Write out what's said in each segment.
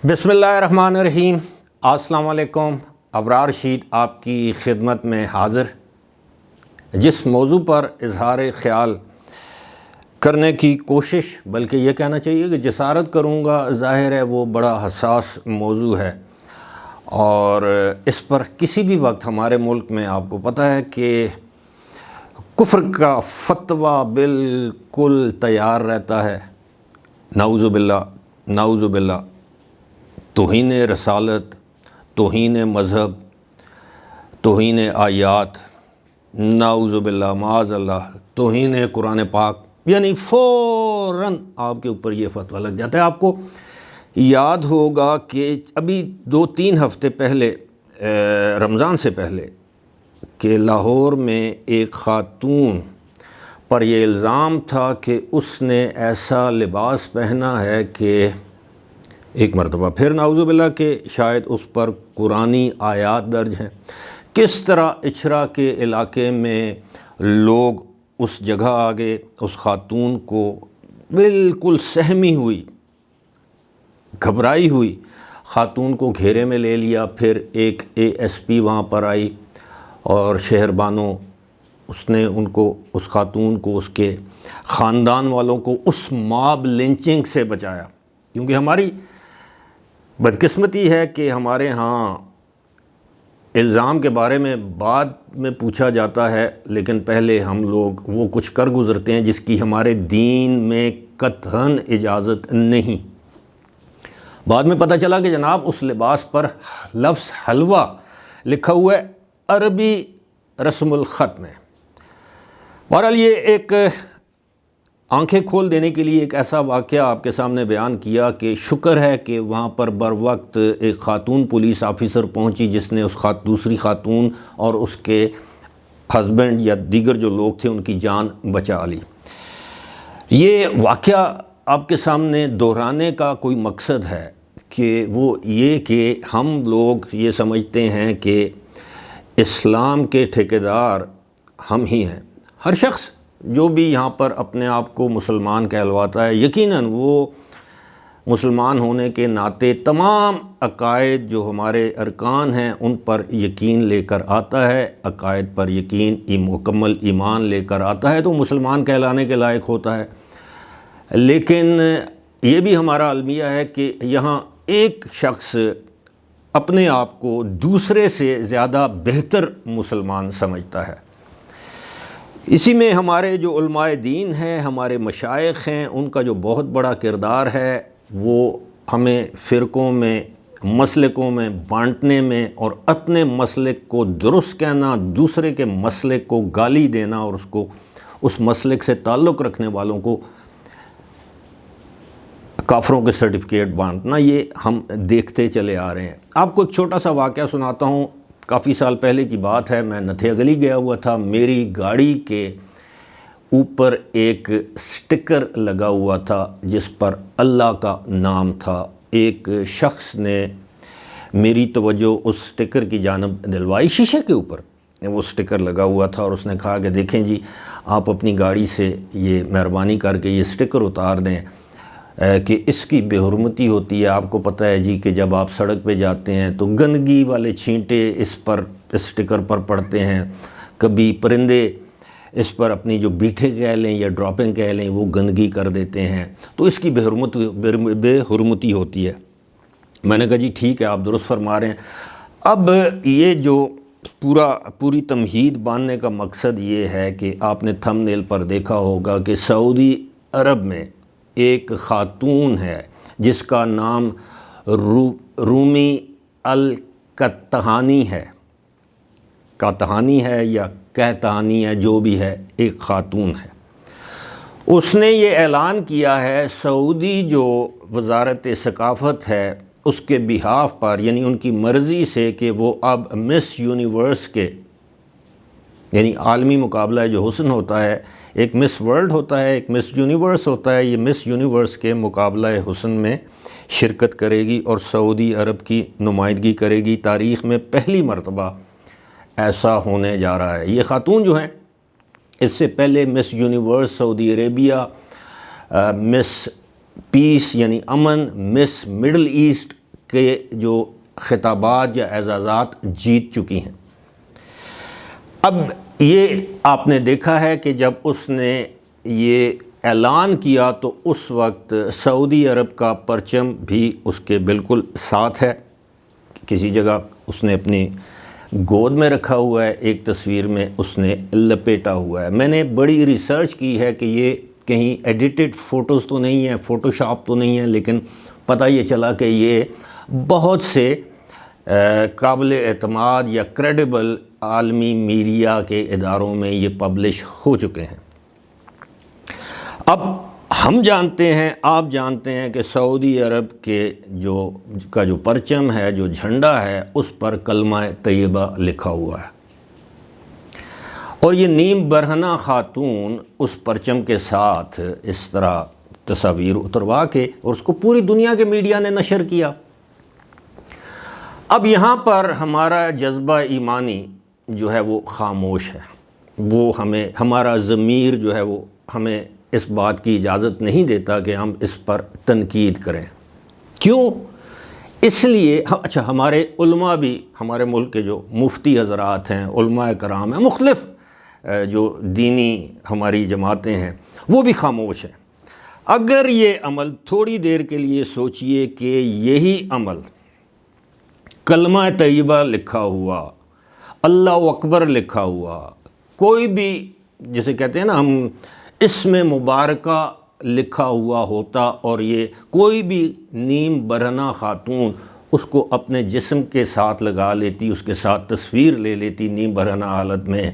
بسم اللہ الرحمن الرحیم۔ السلام علیکم۔ ابرار رشید آپ کی خدمت میں حاضر۔ جس موضوع پر اظہار خیال کرنے کی کوشش، بلکہ یہ کہنا چاہیے کہ جسارت کروں گا، ظاہر ہے وہ بڑا حساس موضوع ہے، اور اس پر کسی بھی وقت ہمارے ملک میں آپ کو پتہ ہے کہ کفر کا فتویٰ بالکل تیار رہتا ہے۔ نعوذ باللہ، نعوذ باللہ۔ توہین رسالت، توہین مذہب، توہین آیات، نعوذ باللہ، معاذ اللہ، توہین قرآن پاک، یعنی فوراً آپ کے اوپر یہ فتویٰ لگ جاتا ہے۔ آپ کو یاد ہوگا کہ ابھی 2-3 ہفتے پہلے، رمضان سے پہلے، کہ لاہور میں ایک خاتون پر یہ الزام تھا کہ اس نے ایسا لباس پہنا ہے کہ ایک مرتبہ پھر نعوذ باللہ کہ شاید اس پر قرآنی آیات درج ہیں۔ کس طرح اچھرا کے علاقے میں لوگ اس جگہ آگے اس خاتون کو بالکل سہمی ہوئی، گھبرائی ہوئی خاتون کو گھیرے میں لے لیا۔ پھر ایک ASP وہاں پر آئی اور شہر بانو، اس نے اس خاتون کو، اس کے خاندان والوں کو اس ماب لنچنگ سے بچایا۔ کیونکہ ہماری بدقسمتی ہے کہ ہمارے ہاں الزام کے بارے میں بعد میں پوچھا جاتا ہے، لیکن پہلے ہم لوگ وہ کچھ کر گزرتے ہیں جس کی ہمارے دین میں قطعاً اجازت نہیں۔ بعد میں پتہ چلا کہ جناب اس لباس پر لفظ حلوہ لکھا ہوا ہے، عربی رسم الخط میں۔ بہرحال یہ ایک آنکھیں کھول دینے کے لیے ایک ایسا واقعہ آپ کے سامنے بیان کیا کہ شکر ہے کہ وہاں پر بر وقت ایک خاتون پولیس آفیسر پہنچی جس نے اس دوسری خاتون اور اس کے ہسبینڈ یا دیگر جو لوگ تھے ان کی جان بچا لی۔ یہ واقعہ آپ کے سامنے دہرانے کا کوئی مقصد ہے کہ وہ یہ کہ ہم لوگ یہ سمجھتے ہیں کہ اسلام کے ٹھیکیدار ہم ہی ہیں۔ ہر شخص جو بھی یہاں پر اپنے آپ کو مسلمان کہلواتا ہے، یقیناً وہ مسلمان ہونے کے ناطے تمام عقائد جو ہمارے ارکان ہیں ان پر یقین لے کر آتا ہے، عقائد پر یقین مکمل ایمان لے کر آتا ہے تو مسلمان کہلانے کے لائق ہوتا ہے۔ لیکن یہ بھی ہمارا المیہ ہے کہ یہاں ایک شخص اپنے آپ کو دوسرے سے زیادہ بہتر مسلمان سمجھتا ہے۔ اسی میں ہمارے جو علماء دین ہیں، ہمارے مشائخ ہیں، ان کا جو بہت بڑا کردار ہے وہ ہمیں فرقوں میں، مسلکوں میں بانٹنے میں اور اپنے مسلک کو درست کہنا، دوسرے کے مسلک کو گالی دینا اور اس مسلک سے تعلق رکھنے والوں کو کافروں کے سرٹیفکیٹ بانٹنا، یہ ہم دیکھتے چلے آ رہے ہیں۔ آپ کو ایک چھوٹا سا واقعہ سناتا ہوں۔ کافی سال پہلے کی بات ہے، میں نتھیا گلی گیا ہوا تھا۔ میری گاڑی کے اوپر ایک سٹکر لگا ہوا تھا جس پر اللہ کا نام تھا۔ ایک شخص نے میری توجہ اس سٹکر کی جانب دلوائی، شیشے کے اوپر وہ سٹکر لگا ہوا تھا، اور اس نے کہا کہ دیکھیں جی، آپ اپنی گاڑی سے یہ مہربانی کر کے یہ سٹکر اتار دیں کہ اس کی بے حرمتی ہوتی ہے۔ آپ کو پتہ ہے جی کہ جب آپ سڑک پہ جاتے ہیں تو گندگی والے چھینٹے اس سٹکر پر پڑتے ہیں، کبھی پرندے اس پر اپنی جو بیٹھے کہہ لیں یا ڈراپنگ کہہ لیں وہ گندگی کر دیتے ہیں، تو اس کی بے حرمتی ہوتی ہے۔ میں نے کہا جی ٹھیک ہے، آپ درست فرما رہے ہیں۔ اب یہ جو پوری تمہید باندھنے کا مقصد یہ ہے کہ آپ نے تھمب نیل پر دیکھا ہوگا کہ سعودی عرب میں ایک خاتون ہے جس کا نام رومی القطحانی ہے، قطحانی ہے یا کہتانی ہے، جو بھی ہے، ایک خاتون ہے۔ اس نے یہ اعلان کیا ہے، سعودی جو وزارت ثقافت ہے اس کے بہاف پر، یعنی ان کی مرضی سے، کہ وہ اب مس یونیورس کے، یعنی عالمی مقابلہ جو حسن ہوتا ہے، ایک مس ورلڈ ہوتا ہے، ایک مس یونیورس ہوتا ہے، یہ مس یونیورس کے مقابلہ حسن میں شرکت کرے گی اور سعودی عرب کی نمائندگی کرے گی۔ تاریخ میں پہلی مرتبہ ایسا ہونے جا رہا ہے۔ یہ خاتون جو ہیں، اس سے پہلے مس یونیورس سعودی عربیہ، مس پیس یعنی امن، مس مڈل ایسٹ کے جو خطابات یا اعزازات جیت چکی ہیں۔ اب یہ آپ نے دیکھا ہے کہ جب اس نے یہ اعلان کیا تو اس وقت سعودی عرب کا پرچم بھی اس کے بالکل ساتھ ہے، کسی جگہ اس نے اپنی گود میں رکھا ہوا ہے، ایک تصویر میں اس نے لپیٹا ہوا ہے۔ میں نے بڑی ریسرچ کی ہے کہ یہ کہیں ایڈیٹڈ فوٹوز تو نہیں ہیں، فوٹو شاپ تو نہیں ہے، لیکن پتہ یہ چلا کہ یہ بہت سے قابل اعتماد یا کریڈیبل عالمی میڈیا کے اداروں میں یہ پبلش ہو چکے ہیں۔ اب ہم جانتے ہیں، آپ جانتے ہیں کہ سعودی عرب کے جو پرچم ہے، جو جھنڈا ہے، اس پر کلمہ طیبہ لکھا ہوا ہے، اور یہ نیم برہنہ خاتون اس پرچم کے ساتھ اس طرح تصاویر اتروا کے اور اس کو پوری دنیا کے میڈیا نے نشر کیا۔ اب یہاں پر ہمارا جذبہ ایمانی جو ہے وہ خاموش ہے، وہ ہمارا ضمیر جو ہے وہ ہمیں اس بات کی اجازت نہیں دیتا کہ ہم اس پر تنقید کریں۔ کیوں؟ اس لیے اچھا، ہمارے علماء بھی، ہمارے ملک کے جو مفتی حضرات ہیں، علماء کرام ہیں، مختلف جو دینی ہماری جماعتیں ہیں، وہ بھی خاموش ہیں۔ اگر یہ عمل، تھوڑی دیر کے لیے سوچئے کہ یہی عمل کلمہ طیبہ لکھا ہوا، اللہ اکبر لکھا ہوا، کوئی بھی جسے کہتے ہیں نا ہم اسم مبارکہ لکھا ہوا ہوتا، اور یہ کوئی بھی نیم برہنہ خاتون اس کو اپنے جسم کے ساتھ لگا لیتی، اس کے ساتھ تصویر لے لیتی نیم برہنہ حالت میں،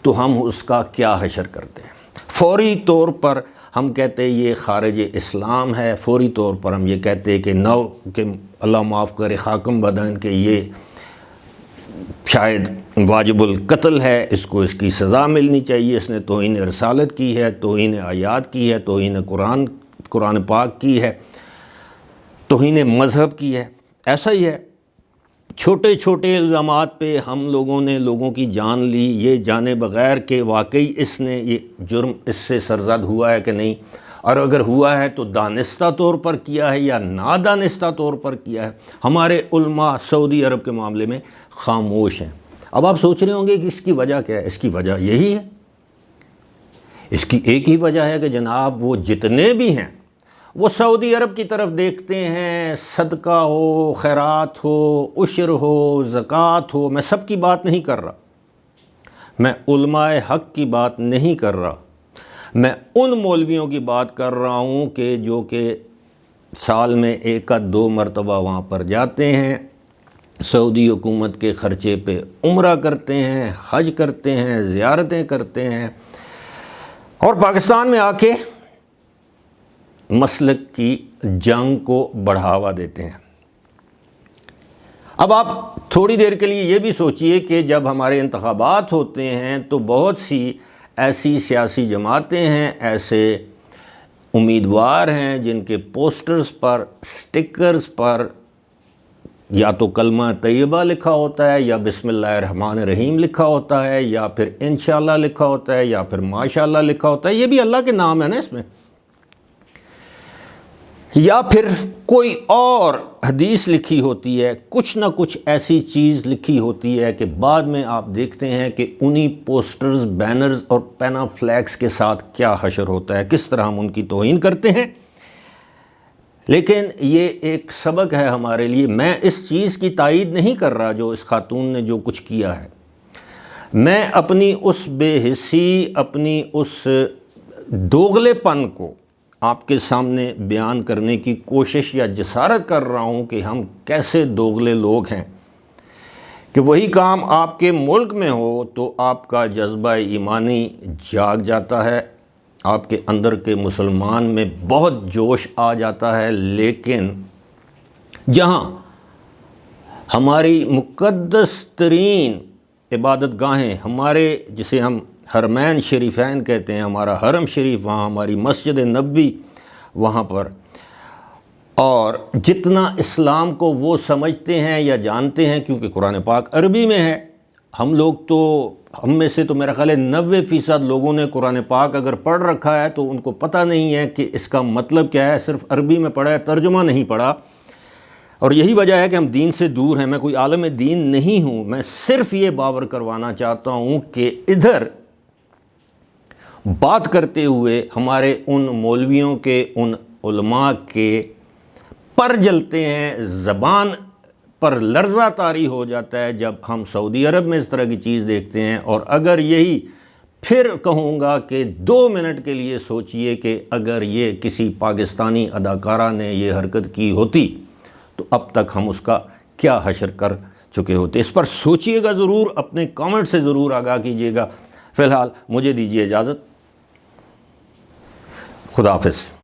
تو ہم اس کا کیا حشر کرتے ہیں؟ فوری طور پر ہم کہتے ہیں یہ خارج اسلام ہے، فوری طور پر ہم یہ کہتے ہیں کہ نو کہ اللہ معاف کرے خاکم بدن کہ یہ شاید واجب القتل ہے، اس کو اس کی سزا ملنی چاہیے، اس نے توہین رسالت کی ہے، توہین آیات کی ہے، توہین قرآن پاک کی ہے، توہین مذہب کی ہے۔ ایسا ہی ہے، چھوٹے چھوٹے الزامات پہ ہم لوگوں نے لوگوں کی جان لی، یہ جانے بغیر کہ واقعی اس نے یہ جرم اس سے سرزد ہوا ہے کہ نہیں، اور اگر ہوا ہے تو دانستہ طور پر کیا ہے یا نادانستہ طور پر کیا ہے۔ ہمارے علماء سعودی عرب کے معاملے میں خاموش ہیں۔ اب آپ سوچ رہے ہوں گے کہ اس کی وجہ کیا ہے؟ اس کی وجہ یہی ہے، اس کی ایک ہی وجہ ہے کہ جناب وہ جتنے بھی ہیں وہ سعودی عرب کی طرف دیکھتے ہیں، صدقہ ہو، خیرات ہو، عشر ہو، زکوٰۃ ہو۔ میں سب کی بات نہیں کر رہا، میں علماء حق کی بات نہیں کر رہا، میں ان مولویوں کی بات کر رہا ہوں کہ جو کہ سال میں 1 یا 2 مرتبہ وہاں پر جاتے ہیں، سعودی حکومت کے خرچے پہ عمرہ کرتے ہیں، حج کرتے ہیں، زیارتیں کرتے ہیں، اور پاکستان میں آ کے مسلک کی جنگ کو بڑھاوا دیتے ہیں۔ اب آپ تھوڑی دیر کے لیے یہ بھی سوچئے کہ جب ہمارے انتخابات ہوتے ہیں تو بہت سی ایسی سیاسی جماعتیں ہیں، ایسے امیدوار ہیں جن کے پوسٹرز پر، سٹکرز پر یا تو کلمہ طیبہ لکھا ہوتا ہے، یا بسم اللہ الرحمن الرحیم لکھا ہوتا ہے، یا پھر انشاءاللہ لکھا ہوتا ہے، یا پھر ماشاءاللہ لکھا ہوتا ہے۔ یہ بھی اللہ کے نام ہے نا اس میں، یا پھر کوئی اور حدیث لکھی ہوتی ہے، کچھ نہ کچھ ایسی چیز لکھی ہوتی ہے کہ بعد میں آپ دیکھتے ہیں کہ انہی پوسٹرز، بینرز اور پینا فلیکس کے ساتھ کیا حشر ہوتا ہے، کس طرح ہم ان کی توہین کرتے ہیں۔ لیکن یہ ایک سبق ہے ہمارے لیے۔ میں اس چیز کی تائید نہیں کر رہا جو اس خاتون نے جو کچھ کیا ہے، میں اپنی اس بے حسی، اپنی اس دوغلے پن کو آپ کے سامنے بیان کرنے کی کوشش یا جسارت کر رہا ہوں کہ ہم کیسے دوغلے لوگ ہیں، کہ وہی کام آپ کے ملک میں ہو تو آپ کا جذبہ ایمانی جاگ جاتا ہے، آپ کے اندر کے مسلمان میں بہت جوش آ جاتا ہے، لیکن جہاں ہماری مقدس ترین عبادت گاہیں، ہمارے جسے ہم حرمین شریفین کہتے ہیں، ہمارا حرم شریف، وہاں ہماری مسجد نبوی، وہاں پر، اور جتنا اسلام کو وہ سمجھتے ہیں یا جانتے ہیں، کیونکہ قرآن پاک عربی میں ہے، ہم لوگ تو، ہم میں سے تو میرا خیال ہے 90% لوگوں نے قرآن پاک اگر پڑھ رکھا ہے تو ان کو پتہ نہیں ہے کہ اس کا مطلب کیا ہے، صرف عربی میں پڑھا ہے، ترجمہ نہیں پڑھا۔ اور یہی وجہ ہے کہ ہم دین سے دور ہیں۔ میں کوئی عالم دین نہیں ہوں، میں صرف یہ باور کروانا چاہتا ہوں کہ ادھر بات کرتے ہوئے ہمارے ان مولویوں کے، ان علماء کے پر جلتے ہیں، زبان پر لرزہ طاری ہو جاتا ہے جب ہم سعودی عرب میں اس طرح کی چیز دیکھتے ہیں۔ اور اگر یہی پھر کہوں گا کہ 2 منٹ کے لیے سوچئے کہ اگر یہ کسی پاکستانی اداکارہ نے یہ حرکت کی ہوتی تو اب تک ہم اس کا کیا حشر کر چکے ہوتے۔ اس پر سوچئے گا ضرور، اپنے کامنٹ سے ضرور آگاہ کیجئے گا۔ فی الحال مجھے دیجیے اجازت، خدا حافظ۔